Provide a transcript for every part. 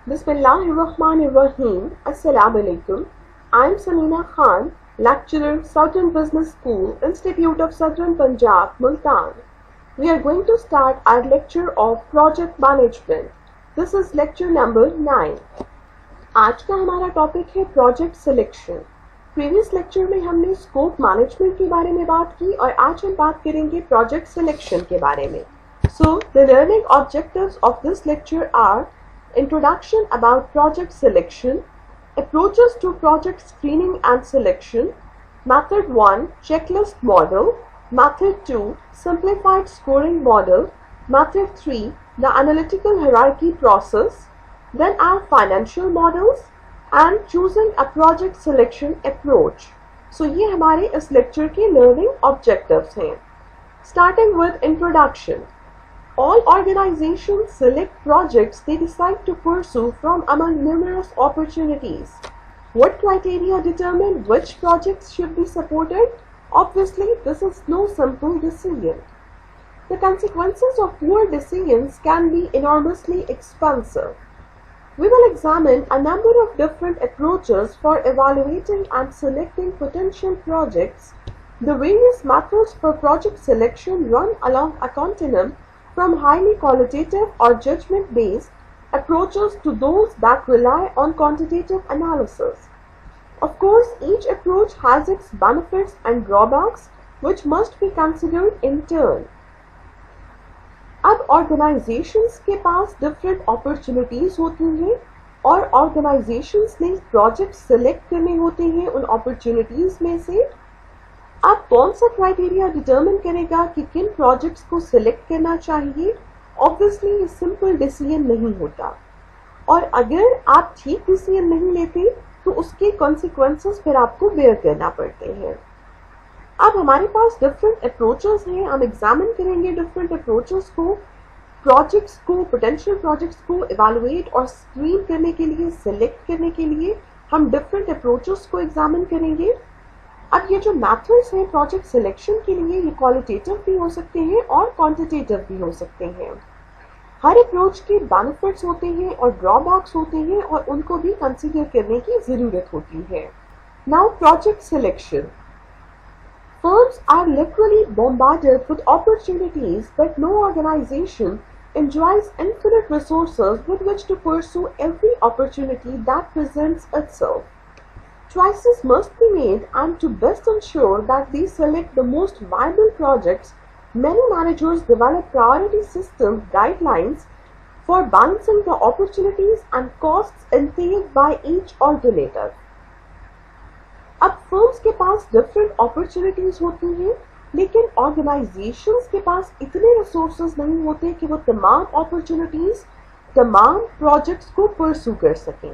Bismillahirrahmanirrahim. Assalamu alaikum. I am Samina Khan, lecturer, Southern Business School, Institute of Southern Punjab, Multan. We are going to start our lecture of Project Management. This is lecture number 9. आज का हमारा topic है project selection. Previous lecture में हमने scope management के बारे में बात की और आज हम बात करेंगे प्रोजेक्ट सिलेक्शन के बारे में. So, the learning objectives of this lecture are introduction about project selection, approaches to project screening and selection, method 1 checklist model, method 2 simplified scoring model, method 3 the analytical hierarchy process, then our financial models and choosing a project selection approach. So ये हमारे इस lecture के learning objectives हैं. Starting with introduction. All organizations select projects they decide to pursue from among numerous opportunities. What criteria determine which projects should be supported? Obviously, this is no simple decision. The consequences of poor decisions can be enormously expensive. We will examine a number of different approaches for evaluating and selecting potential projects. The various methods for project selection run along a continuum from highly qualitative or judgment-based approaches to those that rely on quantitative analysis. Of course, each approach has its benefits and drawbacks which must be considered in turn. अब organizations के पास different opportunities होती हैं और organizations ने projects select करने होते हैं उन opportunities में से. अब कौन सा क्राइटेरिया डिटरमिन करेगा कि किन प्रोजेक्ट्स को सिलेक्ट करना चाहिए? ऑब्वियसली ये सिंपल डिसीजन नहीं होता और अगर आप ठीक डिसीजन नहीं लेते तो उसके कॉन्सिक्वेंसेस फिर आपको बेयर करना पड़ते हैं. अब हमारे पास डिफरेंट अप्रोचेस हैं. हम एग्जामिन करेंगे डिफरेंट अप्रोचेस को, प्रोजेक्ट्स को, पोटेंशियल प्रोजेक्ट्स को इवैल्यूएट और स्क्रीन करने के लिए, सिलेक्ट करने के लिए हम डिफरेंट अप्रोचेस को एग्जामिन करेंगे. अब ये जो मेथड्स हैं प्रोजेक्ट सिलेक्शन के लिए, ये क्वालिटेटिव भी हो सकते हैं और क्वांटिटेटिव भी हो सकते हैं. हर अप्रोच के बेनिफिट्स होते हैं और ड्रॉबैक्स होते हैं और उनको भी कंसीडर करने की ज़रूरत होती है. Now project selection. Firms are literally bombarded with opportunities, but no organization enjoys infinite resources with which to pursue every opportunity that presents itself. Choices must be made, and to best ensure that they select the most viable projects, many managers develop priority system guidelines for balancing the opportunities and costs entailed by each alternative. अब firms के पास different opportunities होती हैं, लेकिन organizations के पास इतने resources नहीं होते कि वो तमाम opportunities, तमाम projects को pursue कर सकें.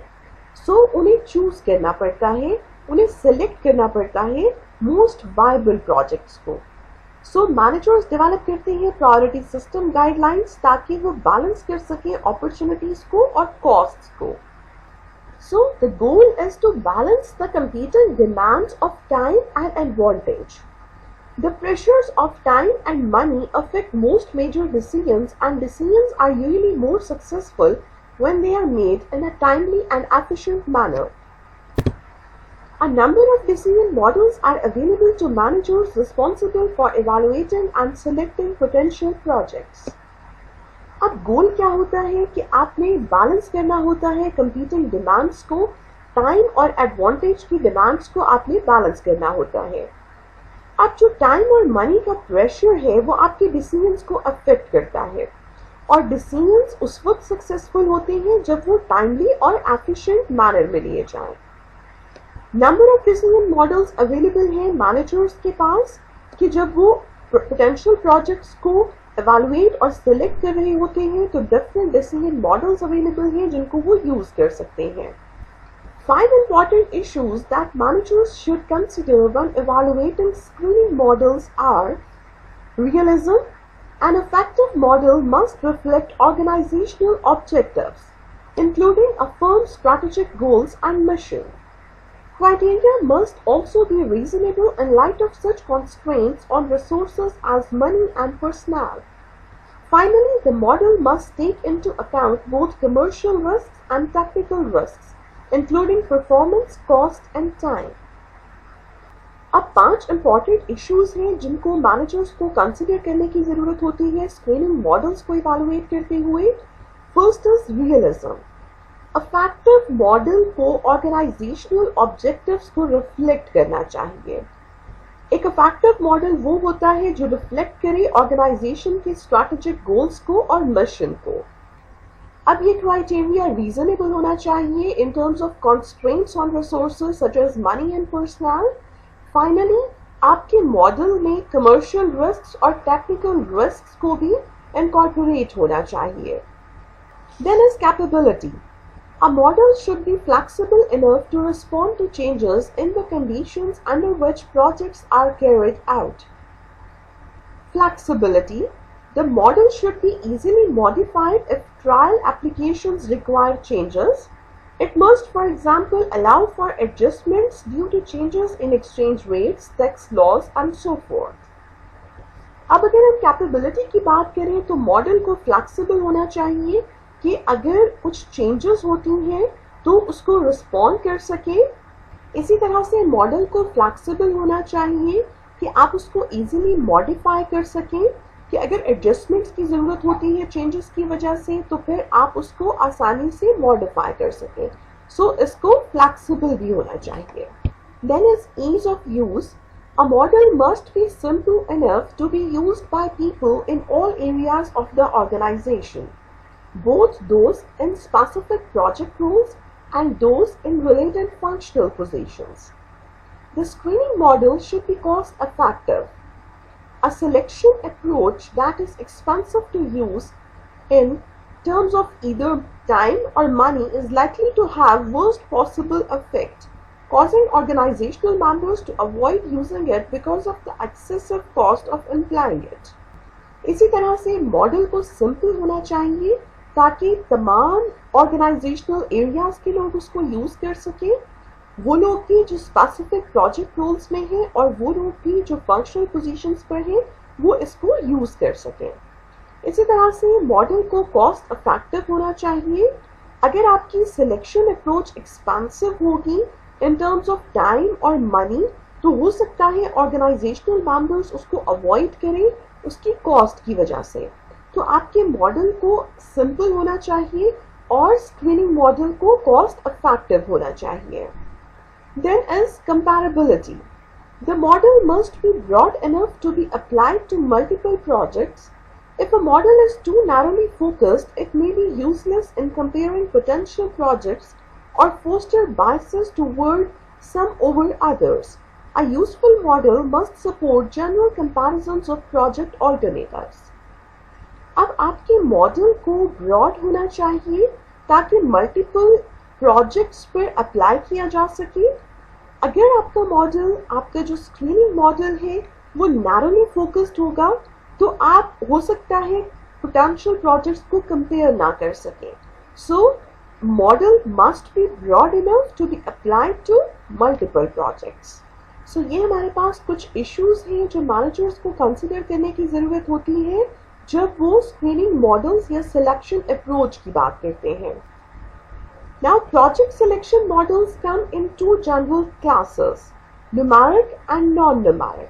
सो उन्हें चूज करना पड़ता है, उन्हें सेलेक्ट करना पड़ता है मोस्ट वायबल प्रोजेक्ट्स को. सो मैनेजर्स डेवलप करते हैं प्रायोरिटी सिस्टम गाइडलाइंस ताकि वो बैलेंस कर सकें अपॉर्चुनिटीज को और कॉस्ट्स को. So the goal is to balance the competing demands of time and advantage. The pressures of time and money affect most major decisions, and decisions are usually more successful when they are made in a timely and efficient manner. A number of decision models are available to managers responsible for evaluating and selecting potential projects. अब गोल क्या होता है कि आपने balance करना होता है competing demands को, टाइम और एडवांटेज की डिमांड्स को आपने बैलेंस करना होता है. अब जो टाइम और मनी का प्रेशर है वो आपके डिसीजंस को अफेक्ट करता है और डिसीजंस उस वक्त सक्सेसफुल होते हैं जब वो टाइमली और एफिशिएंट मैनर में लिए जाएं. Number of decision models available हैं मैनेजर्स के पास कि जब वो पोटेंशियल प्रोजेक्ट्स को एवेलुएट और सिलेक्ट कर रहे होते हैं तो डिफरेंट डिसीजन मॉडल्स अवेलेबल हैं जिनको वो यूज कर सकते हैं. 5 important issues that managers should consider when evaluating screening models are: realism. An effective model must reflect organizational objectives, including a firm's strategic goals and mission. Criteria must also be reasonable in light of such constraints on resources as money and personnel. Finally, the model must take into account both commercial risks and technical risks, including performance, cost and time. अब 5 important issues हैं जिनको managers को consider करने की जरूरत होती है screening models को इवैल्यूएट करते हुए. First is realism. Affective model को ऑर्गेनाइजेशनल ऑब्जेक्टिव्स को रिफ्लेक्ट करना चाहिए. एक अफेक्टिव मॉडल वो होता है जो रिफ्लेक्ट करे ऑर्गेनाइजेशन के स्ट्रैटेजिक गोल्स को और मिशन को. अब ये क्राइटेरिया रीजनेबल होना चाहिए in terms of constraints on resources such as money and personal. Finally, आपके मॉडल में कमर्शियल रिस्क्स और टेक्निकल रिस्क्स को भी इनकॉर्पोरेट होना चाहिए. Then is capability. A model should be flexible enough to respond to changes in the conditions under which projects are carried out. Flexibility. The model should be easily modified if trial applications require changes. It must, for example, allow for adjustments due to changes in exchange rates, tax laws, and so forth. अब अगर हम capability की बात करें तो model को flexible होना चाहिए कि अगर कुछ चेंजेस होती हैं तो उसको रिस्पॉन्ड कर सके. इसी तरह से मॉडल को फ्लेक्सिबल होना चाहिए कि आप उसको इजीली मॉडिफाई कर सकें कि अगर एडजस्टमेंट्स की ज़रूरत होती है चेंजेस की वजह से तो फिर आप उसको आसानी से मॉडिफाई कर सकें. सो इसको फ्लेक्सिबल भी होना चाहिए. Then is ease of use. A model must be simple enough to be used by people in all areas of the organization, both those in specific project roles and those in related functional positions. The screening model should be cost effective. A selection approach that is expensive to use in terms of either time or money is likely to have worst possible effect, causing organizational members to avoid using it because of the excessive cost of employing it. इसी तरह से model को simple होना चाहिए ताकि तमाम organisational areas के लोग उसको यूज कर सकें. वो लोग भी जो स्पेसिफिक प्रोजेक्ट रोल्स में हैं और वो लोग भी जो फंक्शनल पोजीशंस पर हैं वो इसको यूज कर सकें. इसी तरह से मॉडल को कॉस्ट इफेक्टिव होना चाहिए. अगर आपकी सिलेक्शन अप्रोच एक्सपेंसिव होगी इन टर्म्स ऑफ टाइम और मनी तो हो सकता है ऑर्गेनाइजेशनल मेंबर्स उसको अवॉइड करें उसकी कॉस्ट की वजह से. तो आपके मॉडल को सिंपल होना चाहिए और स्क्रीनिंग मॉडल को कॉस्ट इफेक्टिव होना चाहिए. Then is comparability. The model must be broad enough to be applied to multiple projects. If a model is too narrowly focused, it may be useless in comparing potential projects or foster biases toward some over others. A useful model must support general comparisons of project alternatives. अब आपके model को broad होना चाहिए ताकि multiple projects पर apply किया जा सके. अगर आपका मॉडल, आपका जो स्क्रीनिंग मॉडल है वो नैरोली फोकस्ड होगा तो आप हो सकता है पोटेंशियल प्रोजेक्ट्स को कंपेयर ना कर सके. So model must be broad enough to be applied to multiple projects. So ये हमारे पास कुछ इश्यूज हैं जो मैनेजर्स को कंसिडर करने की ज़रूरत होती है जब वो स्क्रीनिंग मॉडल्स या सिलेक्शन अप्रोच की बात करते हैं. Now, project selection models come in two general classes, numeric and non-numeric.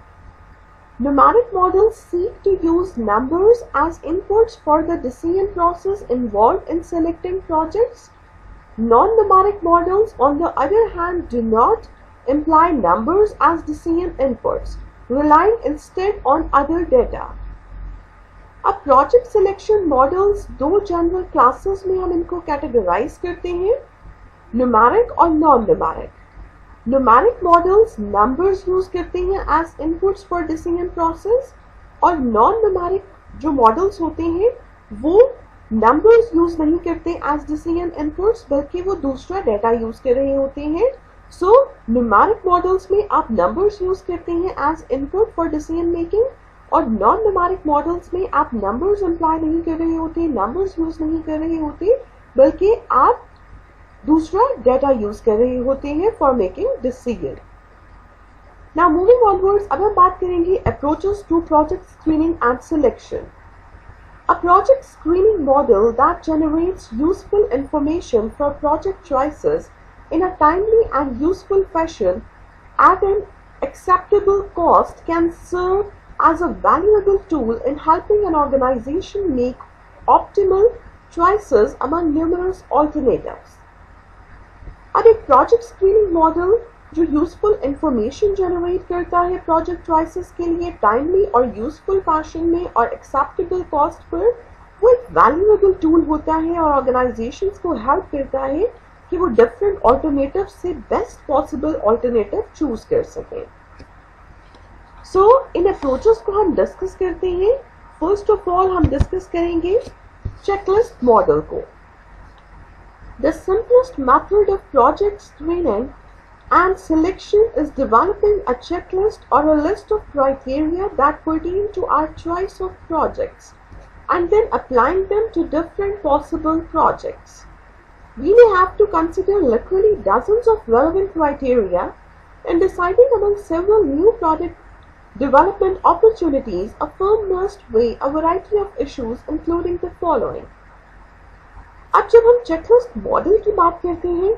Numeric models seek to use numbers as inputs for the decision process involved in selecting projects. Non-numeric models, on the other hand, do not imply numbers as decision inputs, relying instead on other data. अब project selection models दो general classes में हम इनको categorize करते हैं, numeric और non numeric. Numeric models numbers use करते हैं as inputs for decision process और नॉन न्यूमेरिक जो मॉडल्स होते हैं वो नंबर्स यूज नहीं करते एज डिसीजन इनपुट्स बल्कि वो दूसरा डाटा यूज कर रहे होते हैं. सो न्यूमेरिक मॉडल्स में आप नंबर्स यूज करते हैं as input for decision making और नॉन न्यूमेरिक मॉडल्स में आप नंबर्स अप्लाई नहीं कर रहे होते, नंबर्स यूज नहीं कर रहे होते बल्कि आप दूसरा डाटा यूज कर रहे होते हैं for making decision. Now moving onwards, अब हम बात करेंगे approaches to project screening and selection. A project screening model that generates useful information for project choices in a timely and useful fashion at an acceptable cost can serve as a valuable tool in helping an organization make optimal choices among numerous alternatives. अब एक project screening model जो useful information generate करता है project choices के लिए timely और useful fashion में और एक्सेप्टेबल कॉस्ट पर, वो एक वैल्यूएबल टूल होता है और ऑर्गेनाइजेशंस को हेल्प करता है कि वो डिफरेंट ऑल्टरनेटिव से बेस्ट पॉसिबल ऑल्टरनेटिव चूज कर सकें. सो इन अप्रोचेस को हम डिस्कस करते हैं. फर्स्ट ऑफ ऑल हम डिस्कस करेंगे चेकलिस्ट मॉडल को. The simplest method of project screening and selection is developing a checklist or a list of criteria that pertain to our choice of projects and then applying them to different possible projects. We may have to consider literally dozens of relevant criteria in deciding among several new product development opportunities. A firm must weigh a variety of issues including the following. अब जब हम checklist model की बात करते हैं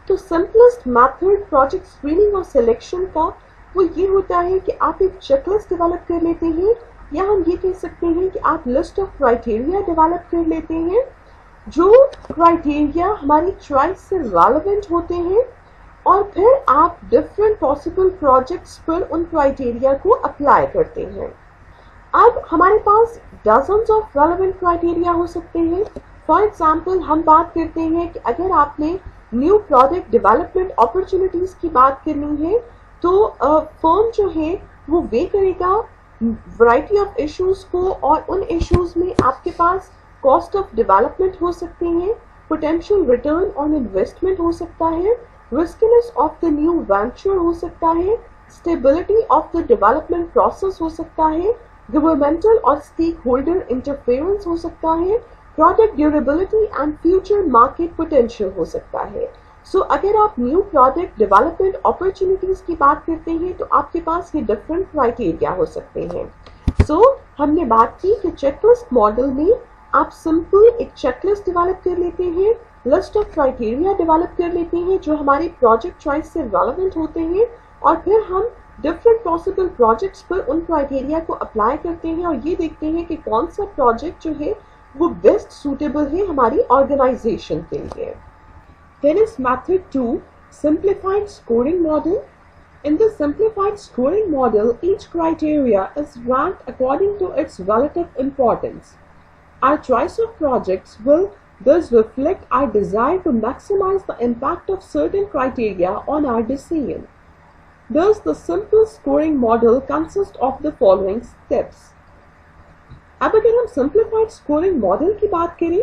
तो simplest method project screening और selection का वो ये होता है कि आप एक चेकलिस्ट डेवलप कर लेते हैं, या हम ये कह सकते हैं कि आप लिस्ट ऑफ क्राइटेरिया डेवलप कर लेते हैं जो क्राइटेरिया हमारी चॉइस से रेलेवेंट होते हैं, और फिर आप डिफरेंट पॉसिबल प्रोजेक्ट्स पर उन क्राइटेरिया को अप्लाई करते हैं. अब हमारे पास डजन्स ऑफ रेलेवेंट क्राइटेरिया हो सकते हैं. फॉर एग्जाम्पल हम बात करते हैं कि अगर आपने न्यू प्रोडक्ट डेवलपमेंट अपॉर्चुनिटीज की बात करनी है तो फर्म जो है वो वे करेगा वैरायटी ऑफ इश्यूज को, और उन इश्यूज में आपके पास कॉस्ट ऑफ डेवलपमेंट हो सकते हैं, पोटेंशियल रिटर्न ऑन इन्वेस्टमेंट हो सकता है, रिस्कीनेस ऑफ द न्यू वेंचर हो सकता है, stability of the development process हो सकता है, गवर्नमेंटल और स्टेक होल्डर इंटरफेरेंस हो सकता है, product durability and future market potential हो सकता है. सो अगर आप न्यू प्रोडक्ट डेवलपमेंट अपॉर्चुनिटीज की बात करते हैं तो आपके पास ये डिफरेंट क्राइटेरिया हो सकते हैं. सो हमने बात की कि चेकलिस्ट मॉडल में आप सिंपल एक चेकलिस्ट डेवलप कर लेते हैं, लिस्ट ऑफ क्राइटेरिया डेवलप कर लेते हैं जो हमारी प्रोजेक्ट चॉइस से रेलेवेंट होते हैं, और फिर हम डिफरेंट पॉसिबल प्रोजेक्ट्स पर उन क्राइटेरिया को अप्लाई करते हैं और ये देखते हैं कि कौन सा प्रोजेक्ट जो है वो बेस्ट सूटेबल है हमारी ऑर्गेनाइजेशन के लिए. Then is method 2, simplified scoring model. In the simplified scoring model, each criteria is ranked according to its relative importance. Our choice of projects will thus reflect our desire to maximize the impact of certain criteria on our decision. Thus, the simple scoring model consists of the following steps. अब अगर हम simplified scoring model की बात करें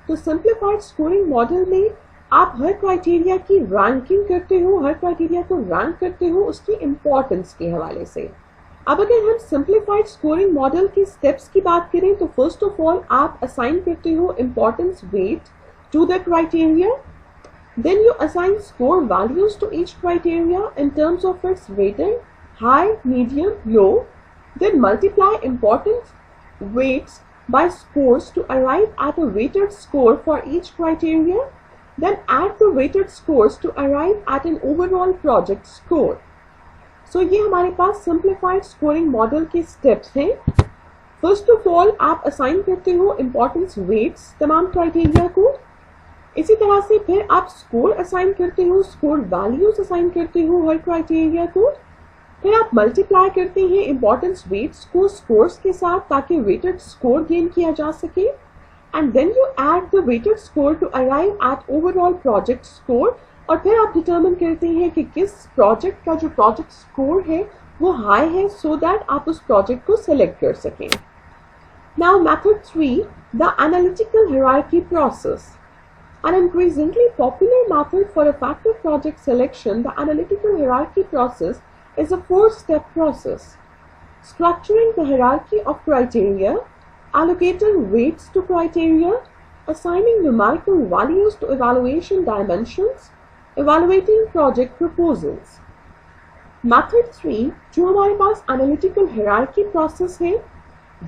तो simplified scoring model में आप हर criteria की रैंकिंग करते हो, हर क्राइटेरिया को रैंक करते हो उसकी इंपॉर्टेंस के हवाले से. अब अगर हम सिंप्लीफाइड स्कोरिंग मॉडल के स्टेप्स की बात करें तो फर्स्ट ऑफ ऑल आप असाइन करते हो importance weight to the criteria. Then you assign score values to each criteria in terms of its rating, high, medium, low. Then multiply importance weights by scores to arrive at a weighted score for each criteria, then add the weighted scores to arrive at an overall project score. So ये हमारे पास simplified scoring model के steps हैं. First of all आप assign करते हो importance weights तमाम criteria को. इसी तरह से फिर आप score assign करते हो, score values assign करते हो हर criteria को. फिर आप मल्टीप्लाई करते हैं इंपॉर्टेंस वेट्स को स्कोर्स के साथ ताकि वेटेड स्कोर गेन किया जा सके, and then you add the weighted score to arrive at overall project score, और फिर आप डिटरमिन करते हैं कि किस प्रोजेक्ट का जो प्रोजेक्ट स्कोर है वो हाई है सो दैट आप उस प्रोजेक्ट को सिलेक्ट कर सकें. Now method 3, the analytical hierarchy process. An increasingly popular method for effective project selection, the analytical hierarchy process is a 4-step process. Structuring the hierarchy of criteria, allocating weights to criteria, assigning numerical values to evaluation dimensions, evaluating project proposals. Method 3, जो हमारे पास analytical hierarchy process है,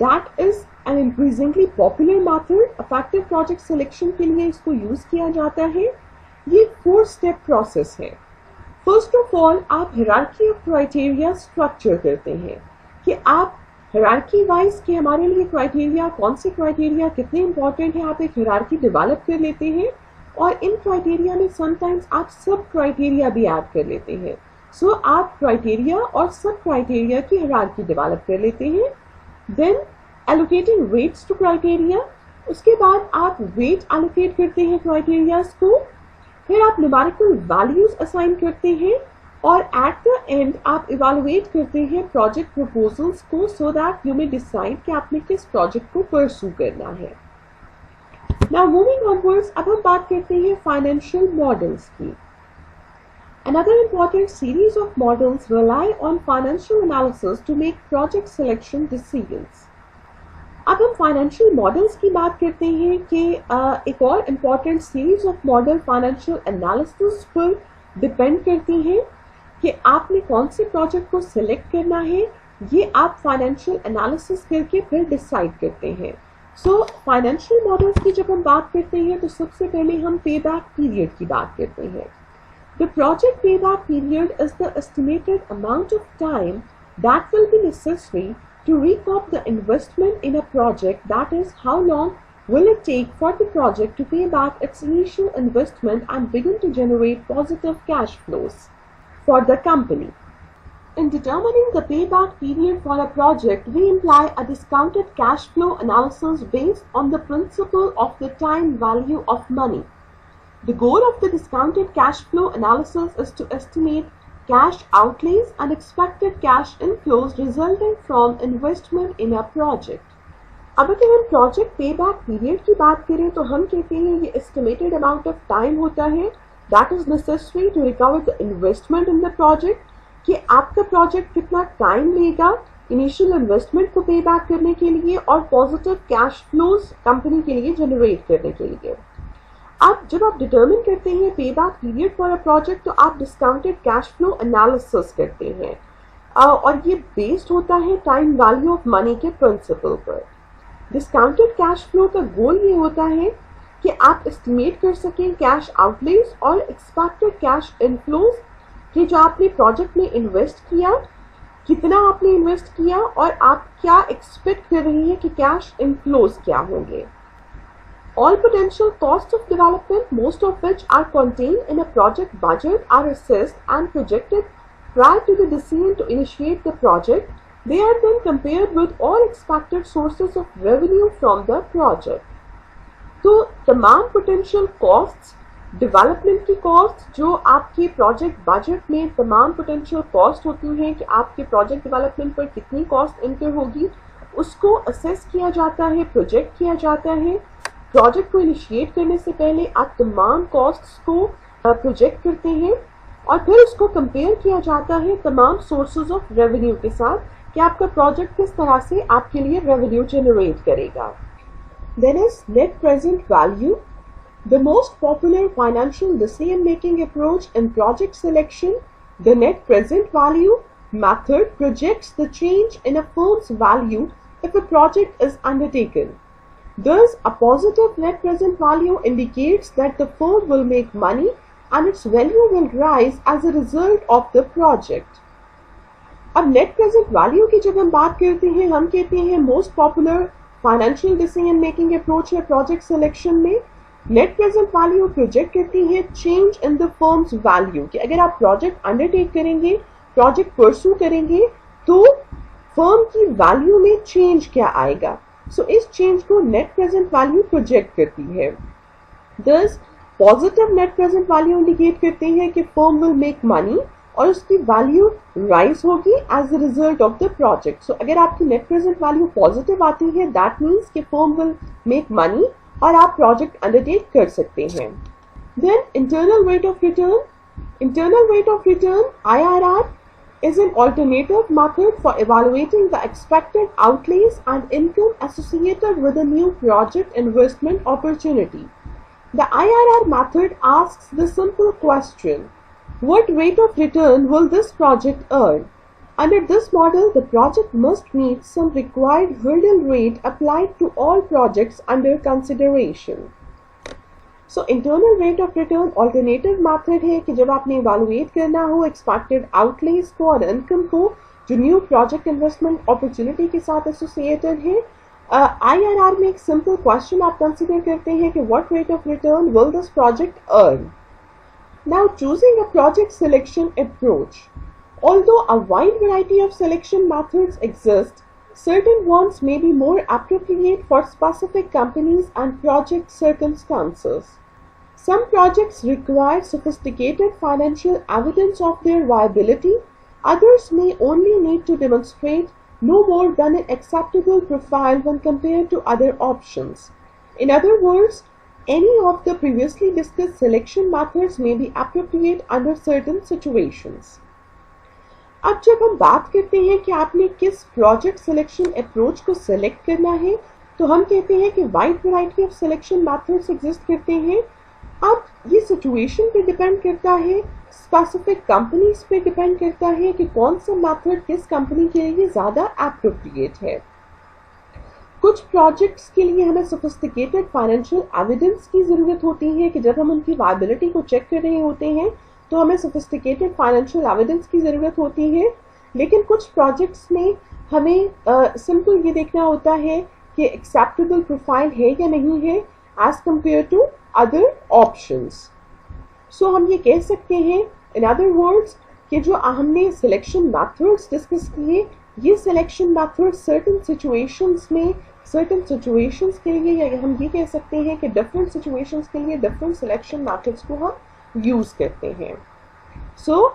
that is an increasingly popular method effective project selection के लिए इसको use किया जाता है। ये 4 स्टेप प्रोसेस है। फर्स्ट ऑफ ऑल आप हायरार्की ऑफ क्राइटेरिया स्ट्रक्चर करते हैं कि आप हायरार्की वाइज कि हमारे लिए क्राइटेरिया, कौन से क्राइटेरिया कितने इंपॉर्टेंट है, आप एक हायरार्की डेवलप कर लेते हैं और इन क्राइटेरिया में समटाइम्स आप सब क्राइटेरिया भी ऐड कर लेते हैं। सो आप क्राइटेरिया और सब क्राइटेरिया की हायरार्की डेवलप कर लेते हैं। Then allocating weights to criteria, उसके बाद आप वेट एलोकेट करते हैं क्राइटेरियाज को, फिर आप न्यूमेरिकल वैल्यूज असाइन करते हैं और एट द एंड आप इवैल्यूएट करते हैं प्रोजेक्ट प्रपोजल्स को so that you may decide कि आपने किस प्रोजेक्ट को परस्यू करना है। नाउ मूविंग ऑनवर्ड्स, अब हम बात करते हैं फाइनेंशियल मॉडल्स की। Another important series of models rely on financial analysis to make project selection decisions. अब हम फाइनेंशियल मॉडल्स की बात करते हैं कि एक और important series of model financial analysis पर डिपेंड करती हैं कि आपने कौन से प्रोजेक्ट को सिलेक्ट करना है, ये आप फाइनेंशियल एनालिसिस करके फिर डिसाइड करते हैं। सो फाइनेंशियल मॉडल्स की जब हम बात करते हैं तो सबसे पहले हम पे बैक पीरियड की बात करते हैं। The project payback period is the estimated amount of time that will be necessary to recoup the investment in a project, that is, how long will it take for the project to pay back its initial investment and begin to generate positive cash flows for the company. In determining the payback period for a project, we imply a discounted cash flow analysis based on the principle of the time value of money. The goal of the discounted cash flow analysis is to estimate cash outlays and expected cash inflows resulting from investment in a project. अब अगर हम project payback period की बात करें तो हम कहते हैं ये एस्टिमेटेड अमाउंट ऑफ टाइम होता है that is necessary to recover the investment in the project, कि आपका प्रोजेक्ट कितना टाइम लेगा इनिशियल इन्वेस्टमेंट को पे बैक करने के लिए और पॉजिटिव कैश फ्लोज कंपनी के लिए जनरेट करने के लिए। अब जब आप डिटरमिन करते हैं पे back period for a project तो आप डिस्काउंटेड कैश फ्लो एनालिसिस करते हैं और ये बेस्ड होता है टाइम वैल्यू ऑफ मनी के प्रिंसिपल पर। डिस्काउंटेड कैश फ्लो का गोल ये होता है कि आप एस्टिमेट कर सकें कैश आउटलेज और एक्सपेक्टेड कैश इनफ्लोज कि जो आपने प्रोजेक्ट में इन्वेस्ट किया, कितना आपने इन्वेस्ट किया और आप क्या एक्सपेक्ट कर रही हैं कि कैश इनफ्लोज क्या होंगे। All potential costs of development, most of which are contained in a project budget, are assessed and projected prior to the decision to initiate the project. They are then compared with all expected sources of revenue from the project. तो तमाम potential costs, development की cost जो आपके project budget में तमाम potential cost होती हैं कि आपके प्रोजेक्ट डेवलपमेंट पर कितनी कॉस्ट इंकर होगी, उसको असेस किया जाता है, प्रोजेक्ट किया जाता है। प्रोजेक्ट को इनिशिएट करने से पहले आप तमाम कॉस्ट्स को प्रोजेक्ट करते हैं और फिर उसको कंपेयर किया जाता है तमाम सोर्सेज ऑफ रेवेन्यू के साथ कि आपका प्रोजेक्ट किस तरह से आपके लिए रेवेन्यू जनरेट करेगा। Then is net present value, the most popular financial decision-making approach in project selection. The net present value method projects the change in a firm's value if a project is undertaken. Thus, a positive net present value indicates that the firm will make money and its value will rise as a result of the project. अब net present value की जब हम बात करते हैं, हम कहते हैं most popular financial decision-making approach है project selection में। नेट प्रेजेंट वैल्यू प्रोजेक्ट करती है change in the firms value कि अगर आप प्रोजेक्ट अंडरटेक करेंगे, प्रोजेक्ट परस्यू करेंगे तो फर्म की वैल्यू में चेंज क्या आएगा। सो इस चेंज को नेट प्रेजेंट वैल्यू प्रोजेक्ट करती है। Thus positive net present value indicate करते हैं कि फर्म विल मेक मनी और उसकी वैल्यू राइज होगी as a result of the project. So अगर आपकी नेट प्रेजेंट वैल्यू पॉजिटिव आती है दैट मीन्स कि फर्म विल मेक मनी और आप प्रोजेक्ट अंडरटेक कर सकते हैं। Then internal rate of return, internal rate of return IRR is an alternative method for evaluating the expected outlays and income associated with a new project investment opportunity. The IRR method asks the simple question, what rate of return will this project earn? Under this model, the project must meet some required hurdle rate applied to all projects under consideration. So internal rate of return alternative method है कि जब आपने evaluate करना हो expected outlays को और income को जो new project investment opportunity के साथ associated है, IRR में एक simple question आप consider करते हैं कि what rate of return will this project earn. Now choosing a project selection approach. Although a wide variety of selection methods exist, certain ones may be more appropriate for specific companies and project circumstances. Some projects require sophisticated financial evidence of their viability. Others may only need to demonstrate no more than an acceptable profile when compared to other options. In other words, any of the previously discussed selection methods may be appropriate under certain situations. अब जब हम बात करते हैं कि आपने किस project selection approach को सिलेक्ट करना है, तो हम कहते हैं कि wide variety of selection methods exist करते हैं. अब ये सिचुएशन पे डिपेंड करता है, स्पेसिफिक कंपनीज पे डिपेंड करता है कि कौन सा मेथड किस कंपनी के लिए ज़्यादा एप्रोप्रिएट है. कुछ प्रोजेक्ट्स के लिए हमें सोफिस्टिकेटेड फाइनेंशियल एविडेंस की ज़रूरत होती है कि जब हम उनकी वायबिलिटी को चेक कर रहे होते हैं तो हमें सोफिस्टिकेटेड फाइनेंशियल एविडेंस की ज़रूरत होती है. लेकिन कुछ प्रोजेक्ट्स में हमें सिंपल ये देखना होता है कि एक्सेप्टेबल प्रोफाइल है या नहीं है as compare to other options. So हम ये कह सकते हैं इन अदर वर्ड्स कि जो हमने सिलेक्शन मेथड्स डिस्कस किए, ये सिलेक्शन मेथड्स सर्टेन सिचुएशंस के लिए, या हम ये कह सकते हैं कि डिफरेंट सिचुएशंस के लिए डिफरेंट सिलेक्शन मेथड्स को हम यूज करते हैं. सो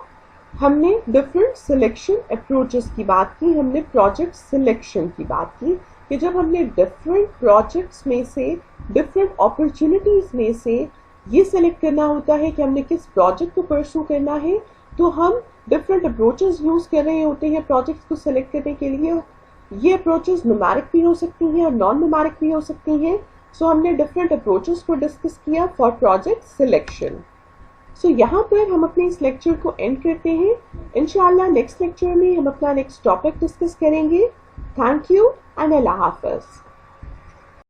हमने डिफरेंट सिलेक्शन अप्रोचेस की बात की, हमने प्रोजेक्ट सिलेक्शन की बात की कि जब हमने डिफरेंट प्रोजेक्ट्स में से, डिफरेंट अपॉर्चुनिटीज में से ये सिलेक्ट करना होता है कि हमने किस प्रोजेक्ट को परस्यू करना है, तो हम डिफरेंट अप्रोचेस यूज कर रहे होते हैं प्रोजेक्ट्स को सिलेक्ट करने के लिए. ये अप्रोचेस न्यूमेरिक भी हो सकती हैं और नॉन न्यूमेरिक भी हो सकती हैं. सो हमने डिफरेंट अप्रोचेस को डिस्कस किया फॉर प्रोजेक्ट सिलेक्शन. सो यहाँ पर हम अपने इस लेक्चर को एंड करते हैं. इंशाल्लाह नेक्स्ट लेक्चर में हम अपना नेक्स्ट टॉपिक डिस्कस करेंगे. थैंक यू एंड अल्लाह हाफ़िज़.